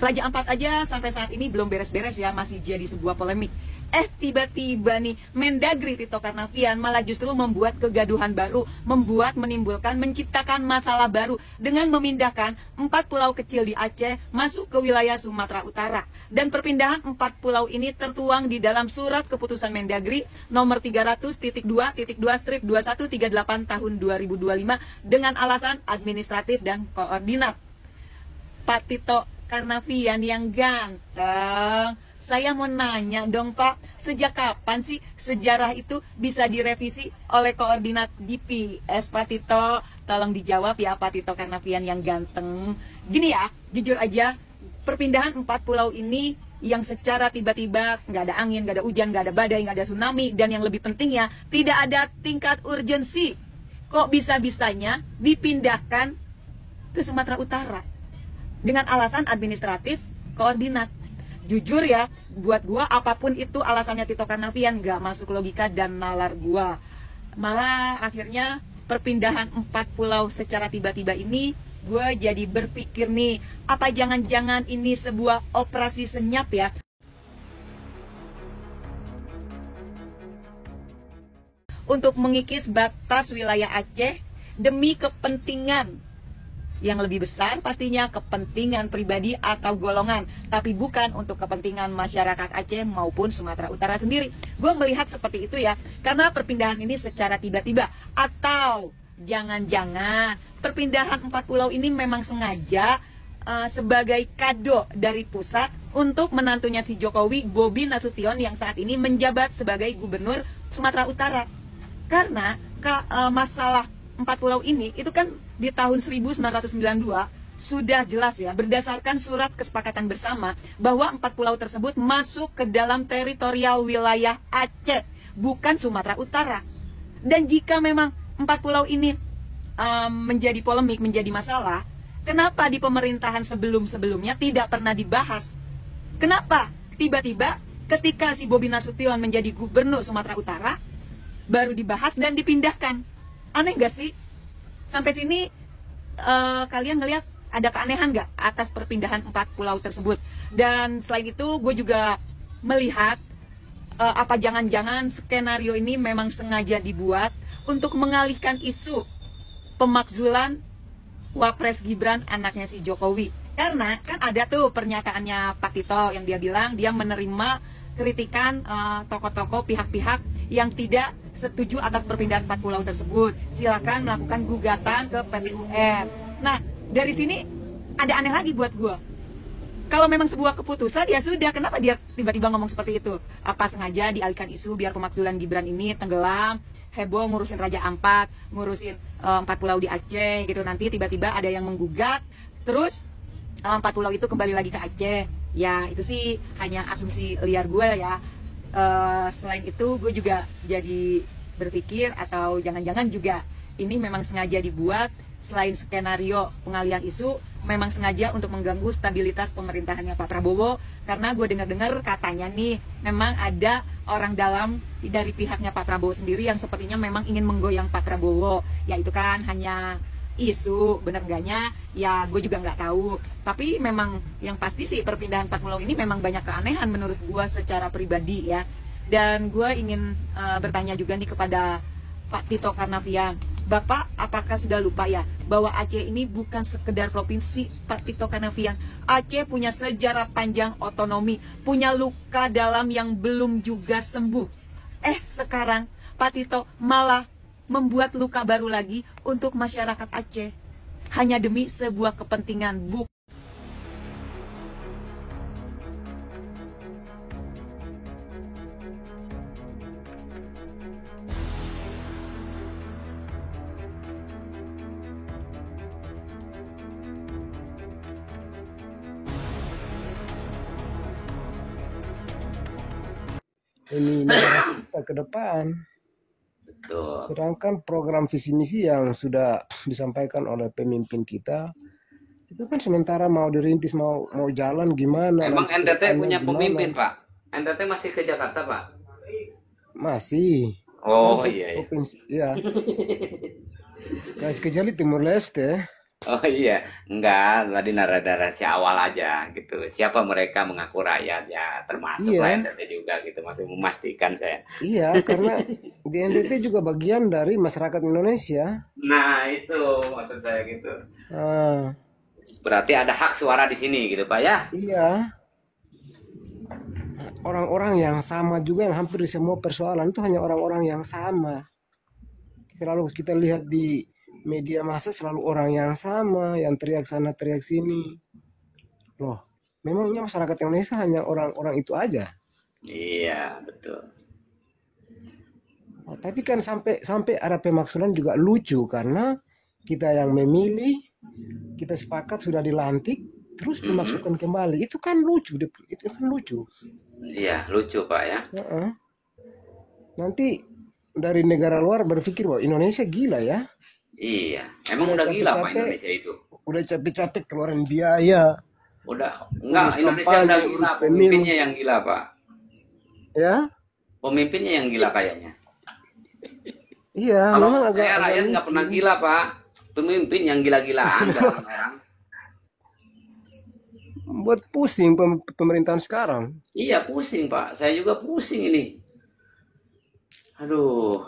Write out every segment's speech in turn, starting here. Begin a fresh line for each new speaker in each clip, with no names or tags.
Raja Ampat aja sampai saat ini belum beres-beres ya, masih jadi sebuah polemik. Tiba-tiba nih Mendagri Tito Karnavian malah justru membuat kegaduhan baru, menimbulkan, menciptakan masalah baru dengan memindahkan 4 pulau kecil di Aceh masuk ke wilayah Sumatera Utara. Dan perpindahan 4 pulau ini tertuang di dalam surat keputusan Mendagri nomor 300.2.2/2138 tahun 2025 dengan alasan administratif dan koordinat. Pak Tito Karnavian yang ganteng, saya mau nanya dong Pak, sejak kapan sih sejarah itu bisa direvisi oleh koordinat GPS? Pak Tito, tolong dijawab ya Pak Tito Karnavian yang ganteng. Gini ya, jujur aja, perpindahan 4 pulau ini yang secara tiba-tiba, nggak ada angin, nggak ada hujan, nggak ada badai, nggak ada tsunami, dan yang lebih pentingnya, tidak ada tingkat urgensi. Kok bisa-bisanya dipindahkan ke Sumatera Utara? Dengan alasan administratif, koordinat. Jujur ya, buat gua apapun itu alasannya Tito Karnavian gak masuk logika dan nalar gua. Malah akhirnya perpindahan 4 pulau secara tiba-tiba ini, gua jadi berpikir nih, apa jangan-jangan ini sebuah operasi senyap ya? Untuk mengikis batas wilayah Aceh demi kepentingan yang lebih besar, pastinya kepentingan pribadi atau golongan, tapi bukan untuk kepentingan masyarakat Aceh maupun Sumatera Utara sendiri. Gue melihat seperti itu ya, karena perpindahan ini secara tiba-tiba. Atau jangan-jangan perpindahan 4 pulau ini memang sengaja sebagai kado dari pusat untuk menantunya si Jokowi, Bobi Nasution, yang saat ini menjabat sebagai gubernur Sumatera Utara. Karena masalah 4 pulau ini itu kan di tahun 1992 sudah jelas ya, berdasarkan surat kesepakatan bersama bahwa 4 pulau tersebut masuk ke dalam teritorial wilayah Aceh, bukan Sumatera Utara. Dan jika memang 4 pulau ini menjadi polemik, menjadi masalah, kenapa di pemerintahan sebelum-sebelumnya tidak pernah dibahas? Kenapa tiba-tiba ketika si Bobi Nasution menjadi gubernur Sumatera Utara baru dibahas dan dipindahkan? Aneh gak sih? Sampai sini kalian ngelihat ada keanehan gak atas perpindahan 4 pulau tersebut? Dan selain itu gue juga melihat apa jangan-jangan skenario ini memang sengaja dibuat untuk mengalihkan isu pemakzulan Wapres Gibran anaknya si Jokowi. Karena kan ada tuh pernyataannya Pak Tito yang dia bilang dia menerima kritikan tokoh-tokoh pihak-pihak yang tidak setuju atas perpindahan 4 pulau tersebut. Silakan melakukan gugatan ke PT UN. Nah, dari sini ada aneh lagi buat gue. Kalau memang sebuah keputusan, ya sudah, kenapa dia tiba-tiba ngomong seperti itu? Apa sengaja dialihkan isu biar pemakzulan Gibran ini tenggelam, heboh ngurusin Raja Ampat, ngurusin 4 pulau di Aceh gitu. Nanti tiba-tiba ada yang menggugat, terus 4 pulau itu kembali lagi ke Aceh. Ya, itu sih hanya asumsi liar gue ya. Selain itu gue juga jadi berpikir atau jangan-jangan juga ini memang sengaja dibuat, selain skenario pengalihan isu, memang sengaja untuk mengganggu stabilitas pemerintahannya Pak Prabowo. Karena gue dengar-dengar katanya nih memang ada orang dalam dari pihaknya Pak Prabowo sendiri yang sepertinya memang ingin menggoyang Pak Prabowo. Ya itu kan hanya isu, bener enggaknya ya gue juga nggak tahu. Tapi memang yang pasti sih perpindahan 4 pulau ini memang banyak keanehan menurut gue secara pribadi ya. Dan gue ingin bertanya juga nih kepada Pak Tito Karnavian, Bapak apakah sudah lupa ya bahwa Aceh ini bukan sekedar provinsi Pak Tito Karnavian. Aceh punya sejarah panjang otonomi, punya luka dalam yang belum juga sembuh. Sekarang Pak Tito malah membuat luka baru lagi untuk masyarakat Aceh hanya demi sebuah kepentingan buk.
Ini negara kita ke depan.
Betul.
Sedangkan program visi misi yang sudah disampaikan oleh pemimpin kita itu kan sementara mau dirintis, mau jalan gimana?
Emang
nanti
NTT
kedepannya
punya
gimana?
pemimpin, Pak? NTT masih ke Jakarta, Pak?
Masih.
Oh
Kan
iya.
provinsi, ya. Ke Jali Timur Leste.
Oh iya, enggak, tadi narasi awal aja gitu. Siapa mereka mengaku rakyat ya, termasuk lah
Iya,
NTT juga gitu, masih memastikan saya.
iya, karena di NTT juga bagian dari masyarakat Indonesia.
Nah, itu maksud saya gitu.
Ah,
Berarti ada hak suara di sini gitu, Pak ya?
iya, orang-orang yang sama juga yang hampir di semua persoalan itu hanya orang-orang yang sama. Selalu kita lihat di media massa selalu orang yang sama, yang teriak sana teriak sini. Loh, memangnya masyarakat Indonesia hanya orang-orang itu aja?
Iya, betul.
Oh, tapi kan sampai sampai ada pemaksulan juga lucu karena kita yang memilih, kita sepakat sudah dilantik, terus
Mm-mm.
dimaksudkan kembali. Itu kan lucu, itu kan lucu.
Iya, lucu Pak ya.
Heeh. Nanti dari negara luar berpikir bahwa Indonesia gila ya,
Iya, emang
udah
udah gila Pak
capek-capek,
Indonesia itu.
udah capek-capek keluarin biaya,
Udah, enggak,
urus
Indonesia udah
kampanye,
gila,
urus pemilu,
pemimpinnya yang gila Pak.
ya.
Pemimpinnya yang gila kayaknya.
Iya,
Kalau
memang agak
saya
agak
rakyat nggak
lucu.
pernah gila Pak. Pemimpin yang gila-gilaan zaman orang.
Buat pusing pemerintahan sekarang.
Iya pusing Pak, saya juga pusing ini. Aduh,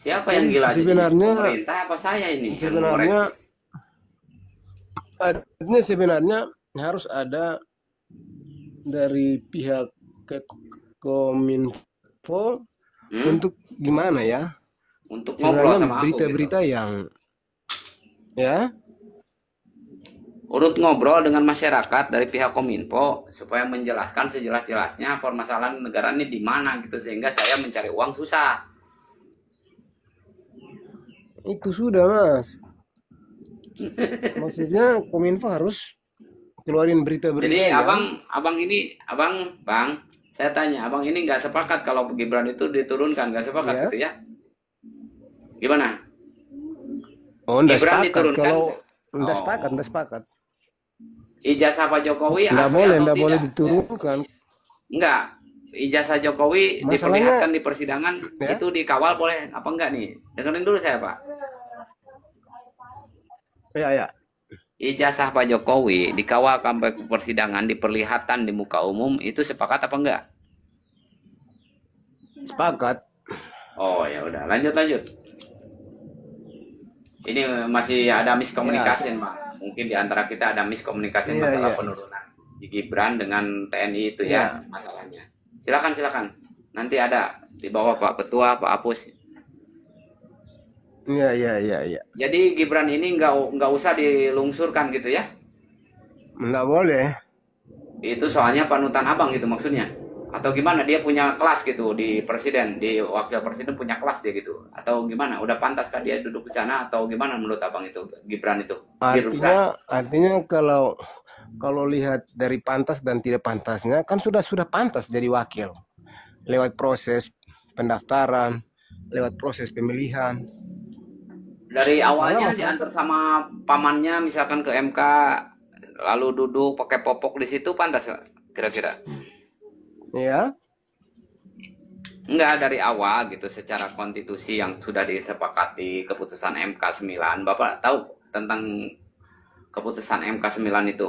siapa yang
Jadi
gila jadinya?
sebenarnya
Pemerintah apa saya ini yang
sebenarnya
mengoreksi?
artinya sebenarnya harus ada dari pihak ke Kominfo
Hmm?
untuk gimana ya?
Untuk ngobrol
Sebenarnya
sama aku gitu.
berita-berita yang ya,
Urut ngobrol dengan masyarakat dari pihak Kominfo supaya menjelaskan sejelas-jelasnya permasalahan negara ini di mana gitu sehingga saya mencari uang susah.
itu sudah Mas. Maksudnya Kominfo harus keluarin berita-berita
Jadi
yang
abang ini, bang, saya tanya, abang ini nggak sepakat kalau Gibran itu diturunkan, nggak sepakat
ya.
gitu ya? Gimana?
Oh, enggak
Gibran
sepakat
diturunkan?
kalau enggak sepakat,
Oh,
enggak sepakat.
ijazah Pak Jokowi
Enggak
asli
boleh,
atau
enggak boleh
tidak?
diturunkan.
Enggak. Ijazah Jokowi
Masalahnya
diperlihatkan di persidangan
ya,
itu dikawal boleh apa enggak nih? Dengerin dulu saya Pak.
ya, ya.
Ijazah Pak Jokowi dikawal sampai ke persidangan diperlihatkan di muka umum itu sepakat apa enggak?
Sepakat.
Oh ya udah lanjut lanjut. Ini masih ada
Ya,
miskomunikasi Pak. Mungkin di antara kita ada miskomunikasi
iya,
masalah
iya.
penurunan di Gibran dengan TNI itu ya
Ya,
masalahnya. Silakan silakan. Nanti ada di bawah Pak Ketua Pak Apus.
iya, iya, iya, iya.
Jadi Gibran ini nggak usah dilungsurkan gitu ya?
Enggak boleh.
Itu soalnya panutan abang gitu maksudnya? Atau gimana? Dia punya kelas gitu di presiden, di wakil presiden punya kelas dia gitu? Atau gimana? Udah pantaskah dia duduk di sana atau gimana menurut abang itu Gibran itu? Gibran.
Artinya kalau kalau lihat dari pantas dan tidak pantasnya kan sudah pantas jadi wakil lewat proses pendaftaran, lewat proses pemilihan.
Dari
Malah
awalnya
masyarakat
diantar sama pamannya misalkan ke MK, lalu duduk pakai popok di situ pantas Pak? Kira-kira?
ya,
Enggak dari awal gitu secara konstitusi yang sudah disepakati keputusan MK 9. Bapak tahu tentang keputusan MK 9 itu?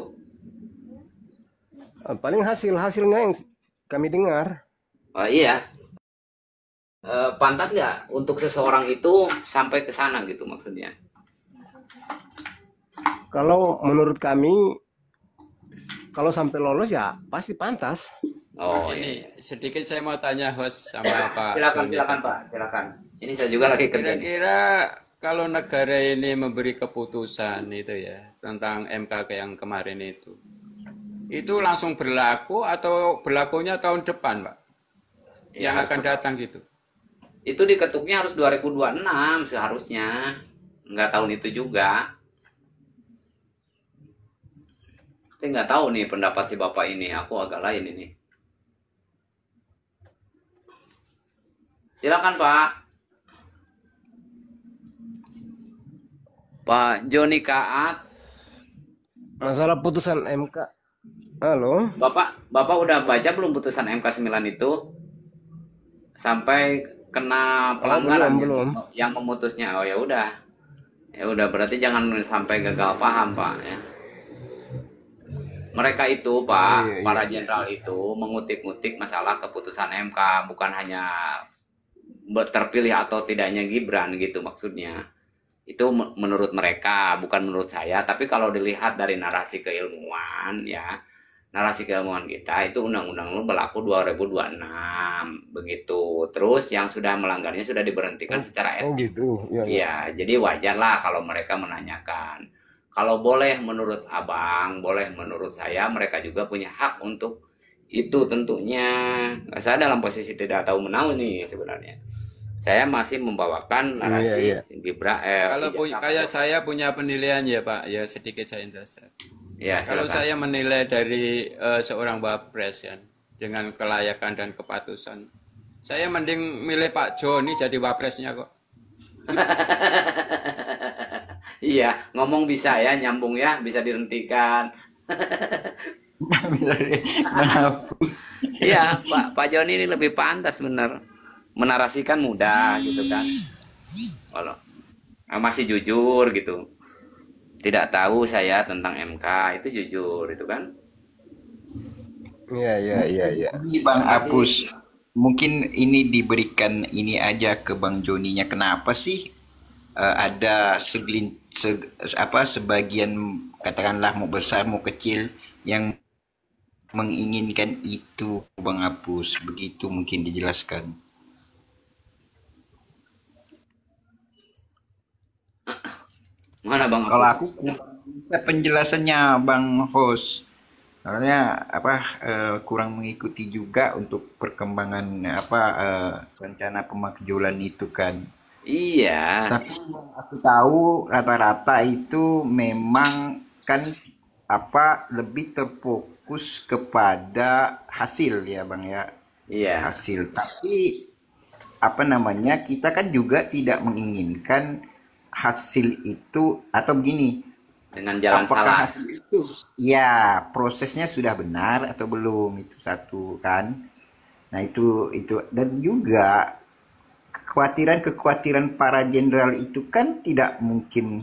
paling hasilnya yang kami dengar
Oh iya, pantas nggak untuk seseorang itu sampai ke sana gitu maksudnya?
kalau menurut kami kalau sampai lolos ya pasti pantas.
Oh iya.
Ini sedikit saya mau tanya host sama Pak
Silakan
Joni
silakan
tadi.
Pak, silakan. Ini saya juga lagi kerja nih.
Kira-kira kalau negara ini memberi keputusan itu ya tentang MK yang kemarin itu langsung berlaku atau berlakunya tahun depan, Pak?
Ya
Yang
harus
akan datang gitu.
itu diketuknya harus 2026 seharusnya. Nggak tahun itu juga. Tapi nggak tahu nih pendapat si Bapak ini. Aku agak lain ini. Silakan Pak. Pak Joni Kaat.
Masalah putusan MK. Halo,
Bapak udah baca belum putusan MK 9 itu? Sampai kena
oh belum
pelanggaran
belum.
yang memutusnya. Oh ya udah. Ya udah, berarti jangan sampai gagal paham, Pak, ya. Mereka itu, Pak,
Iya, iya,
para
iya.
jenderal itu mengutik-ngutik masalah keputusan MK, bukan hanya terpilih atau tidaknya Gibran gitu maksudnya. Itu menurut mereka, bukan menurut saya. Tapi kalau dilihat dari narasi keilmuan, ya, narasi keilmuan kita itu undang-undang lu berlaku 2026 begitu. Terus yang sudah melanggarnya sudah diberhentikan
Oh,
secara
oh
etik.
gitu. Ya, ya.
Iya, jadi wajar lah kalau mereka menanyakan. Kalau boleh menurut abang, boleh menurut saya, mereka juga punya hak untuk itu tentunya. Saya dalam posisi tidak tahu menahu nih sebenarnya. Saya masih membawakan
Iya, iya.
narasi Gibran,
Kalau
ijazah Pak
kayak
Jokowi.
saya punya penilaian ya Pak, ya sedikit saya indahkan.
Ya,
Kalau
silakan.
saya menilai dari seorang Wapres ya, dengan kelayakan dan kepatusan, saya mending milih Pak Joni jadi Wapresnya kok.
Iya, ngomong bisa ya, nyambung ya, bisa dihentikan.
Menghapus.
Iya, Pak Joni ini lebih pantas bener. Menarasikan mudah gitu kan. Kalau masih jujur gitu. Tidak tahu saya tentang MK, itu jujur itu kan.
Iya, iya, iya, iya.
Ini Bang
Terima
Apus,
kasih.
mungkin ini diberikan ini aja ke Bang Joninya. Kenapa sih ada sebagian katakanlah mau besar mau kecil yang menginginkan itu Bang Apus? Begitu mungkin dijelaskan.
Mana Bang
Kalau
Apus?
aku kurang bisa penjelasannya Bang Host. Karena kurang mengikuti juga untuk perkembangan rencana pemakzulan itu kan.
Iya,
Tapi yang aku tahu rata-rata itu memang kan lebih terfokus kepada hasil ya Bang ya,
iya.
hasil. Tapi kita kan juga tidak menginginkan hasil itu atau begini,
Dengan jalan
apakah
salah.
hasil itu ya prosesnya sudah benar atau belum, itu satu kan. Nah itu dan juga kekhawatiran para jenderal itu kan tidak mungkin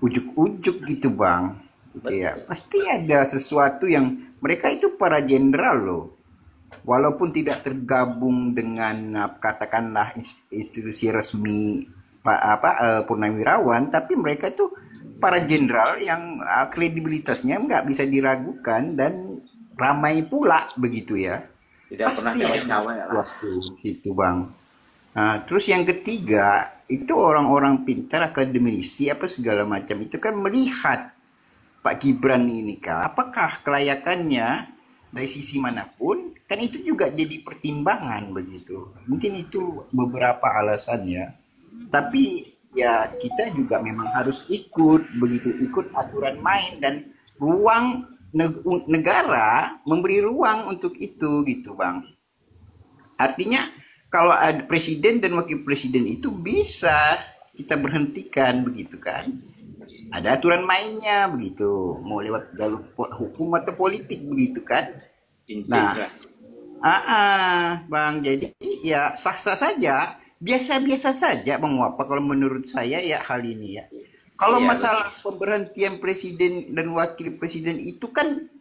ujuk-ujuk gitu Bang, gitu ya.
Betul.
Pasti ada sesuatu yang mereka itu para jenderal loh, walaupun tidak tergabung dengan katakanlah institusi resmi purnawirawan, tapi mereka itu para jenderal yang kredibilitasnya nggak bisa diragukan dan ramai pula begitu ya.
Tidak pernah
Pasti ada
cawe-cawe lah.
waktu situ Bang. Nah, terus yang ketiga itu orang-orang pintar akademisi apa segala macam itu kan melihat Pak Gibran ini kan apakah kelayakannya dari sisi manapun, kan itu juga jadi pertimbangan begitu. Mungkin itu beberapa alasannya. Tapi ya kita juga memang harus ikut aturan main, dan ruang negara memberi ruang untuk itu gitu Bang. Artinya kalau ada presiden dan wakil presiden itu bisa kita berhentikan begitu kan. Ada aturan mainnya begitu, mau lewat jalur hukum atau politik begitu kan. Nah,
Impeach lah.
Bang, jadi ya sah-sah saja, biasa-biasa saja Bang Wapa kalau menurut saya ya hal ini ya. Kalau
Iya,
masalah pemberhentian presiden dan wakil presiden itu kan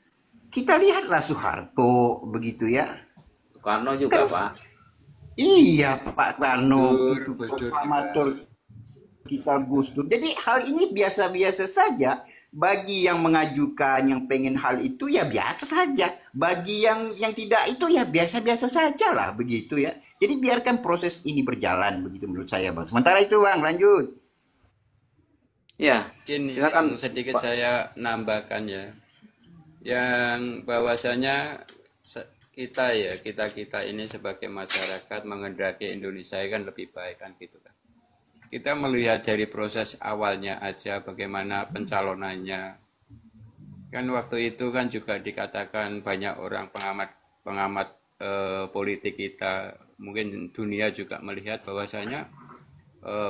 kita lihatlah Soeharto begitu ya.
Soekarno juga,
Kan
Pak.
iya Pak Karno itu
Gus Dur juga.
proklamator kita Gus Dur. Jadi hal ini biasa-biasa saja. Bagi yang mengajukan, yang pengen hal itu ya biasa saja. Bagi yang tidak itu ya biasa-biasa saja lah begitu ya. Jadi biarkan proses ini berjalan begitu menurut saya Bang. Sementara itu Bang, lanjut.
Ya,
Mungkin
silakan
yang sedikit
Pak.
saya nambahkan ya, yang bahwasanya kita ini sebagai masyarakat mengendaki Indonesia kan lebih baik kan gitu kan. Kita melihat dari proses awalnya aja bagaimana pencalonannya. Kan waktu itu kan juga dikatakan banyak orang pengamat politik kita, mungkin dunia juga melihat bahwasanya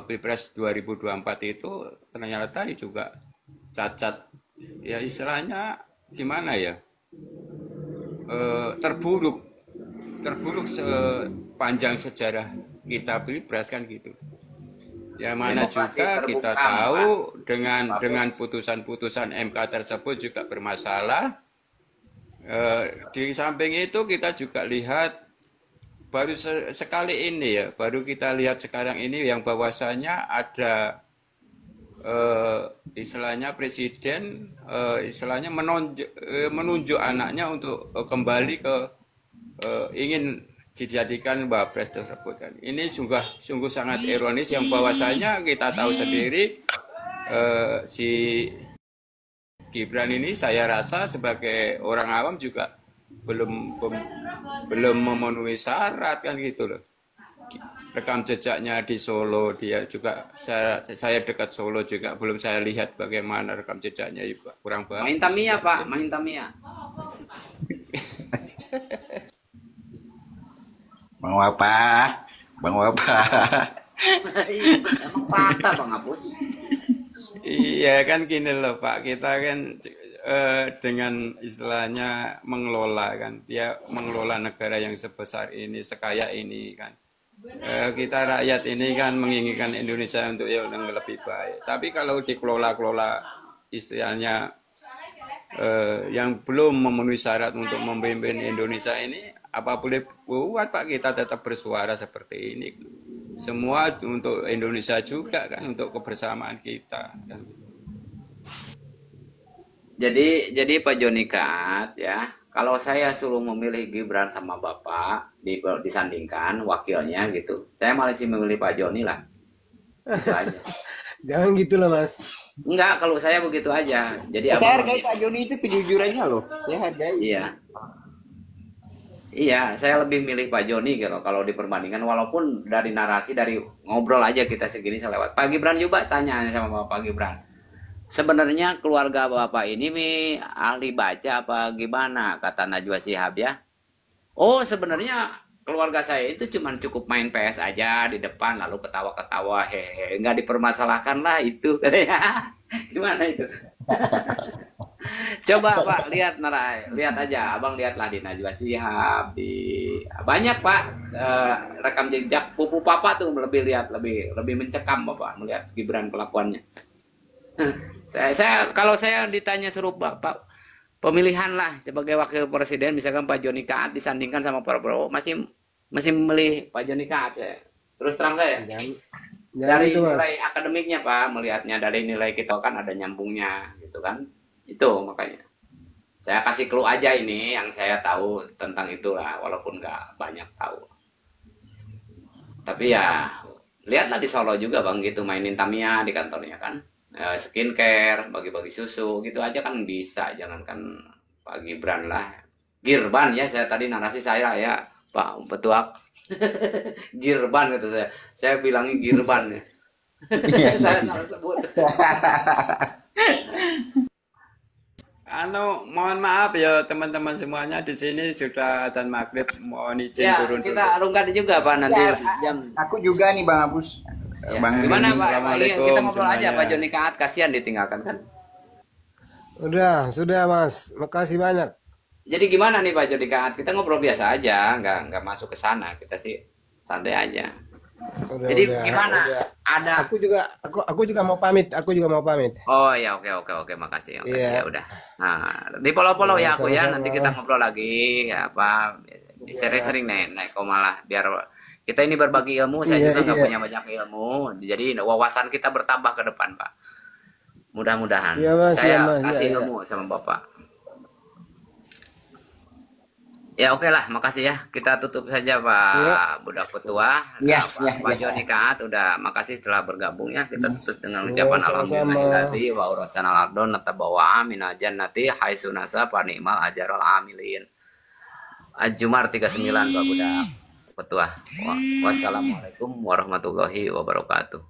Pilpres 2024 itu ternyata juga cacat, ya istilahnya gimana ya, terburuk sepanjang sejarah kita Pilpres kan gitu. Yang mana
Demokrasi
juga
terbuka,
kita
Pak.
tahu dengan
Bagus.
putusan-putusan MK tersebut juga bermasalah. Di samping itu kita juga lihat baru sekali ini ya, baru kita lihat sekarang ini yang bahwasanya ada istilahnya presiden istilahnya menunjuk anaknya untuk kembali ke ingin dijadikan wapres tersebut kan. Ini juga sungguh sangat ironis yang bahwasanya kita tahu sendiri si Gibran ini saya rasa sebagai orang awam juga belum memenuhi syarat kan gitu loh. Rekam jejaknya di Solo dia juga saya dekat Solo juga belum saya lihat bagaimana rekam jejaknya juga kurang bagus.
Main Tamiya Pak, main Tamiya.
Bang Wapa, Bang Wapa.
Emang patah Bang Apus.
Iya kan gini loh Pak, kita kan dengan istilahnya mengelola kan, dia mengelola negara yang sebesar ini, sekaya ini kan. Kita rakyat ini kan menginginkan Indonesia untuk yang lebih baik. Tapi kalau dikelola-kelola istilahnya yang belum memenuhi syarat untuk memimpin Indonesia ini, apa boleh buat Pak, kita tetap bersuara seperti ini. Semua untuk Indonesia juga kan, untuk kebersamaan kita.
Jadi Pak Joni Kat ya, kalau saya suruh memilih Gibran sama Bapak disandingkan wakilnya gitu, saya malah sih memilih Pak Joni lah. Gitu aja.
Jangan gitu lah Mas.
Enggak, kalau saya begitu aja. Jadi
Saya
abang
hargai Pak Joni itu kejujurannya loh. Saya hargai.
Iya. Iya, saya lebih milih Pak Joni gitu kalau diperbandingkan, walaupun dari narasi, dari ngobrol aja kita segini selewat. Pak Gibran juga tanya sama Bapak Gibran. Sebenarnya keluarga Bapak ini ahli baca apa gimana, kata Najwa Shihab ya. Oh, sebenarnya keluarga saya itu cuma cukup main PS aja di depan lalu ketawa-ketawa, hehe, nggak dipermasalahkan lah itu katanya. Gimana itu? Coba Pak lihat lihat aja, abang lihatlah di Najwa Shihab, di banyak Pak rekam jejak pupu papa tuh lebih mencekam Bapak melihat Gibran kelakuannya. Kalau saya ditanya suruh Bapak pemilihan lah sebagai wakil presiden, misalkan Pak Joni Kat disandingkan sama Pak Prabowo, masih memilih Pak Joni Kat saya. Terus terang saya.
Jangan
Dari
itu, Mas.
nilai akademiknya Pak, melihatnya dari nilai kita kan ada nyambungnya gitu kan. Itu makanya. Saya kasih clue aja ini yang saya tahu tentang itulah, walaupun nggak banyak tahu. Tapi ya lihatlah di Solo juga Bang gitu, mainin Tamiya di kantornya kan. Skincare, bagi-bagi susu gitu aja kan bisa, jangankan Pak Gibran lah. Girban ya, saya tadi narasi saya ya Pak Petuak. Girban gitu saya bilangnya Girban ya. Saya salah sebut.
Mohon maaf ya teman-teman semuanya, di sini sudah adzan maghrib, mohon izin
Ya,
turun dulu.
kita rungkat juga Pak nanti
Ya,
jam.
aku juga nih Bang Abus.
Ya,
Bang
gimana
Doni.
Pak?
Assalamualaikum
Kita ngobrol aja
semuanya.
Pak Joni Kat, kasihan ditinggalkan kan.
Sudah Mas. Makasih banyak.
Jadi gimana nih Pak Joni Kat? Kita ngobrol biasa aja, nggak masuk ke sana. Kita sih santai aja. Jadi gimana? Ada.
Aku juga mau pamit.
Oh ya, oke, makasih.
Iya.
Ya udah. Nah, di follow ya aku ya.
Sama-sama.
Nanti kita ngobrol lagi ya apa. Sering-sering naik malah biar kita ini berbagi ilmu. Saya
Iya,
juga nggak
iya.
punya banyak ilmu. Jadi wawasan kita bertambah ke depan Pak. Mudah-mudahan.
Iya, Mas,
Saya
iya, Mas,
kasih
iya,
ilmu sama Bapak. Ya oke lah, makasih ya. Kita tutup saja Pak
Iya.
Budak Petua.
Iya,
Nah, Pak
iya.
Joni Kat udah makasih setelah bergabung ya. Kita tutup dengan
Iya,
ucapan
sama-sama.
alhamdulillahirobbilalamin wa urasanal ardon natabawa minal jannati haitsunasa panimal ajarul amilin. Jumar 39 Pak Budak Petua. Wassalamualaikum warahmatullahi wabarakatuh.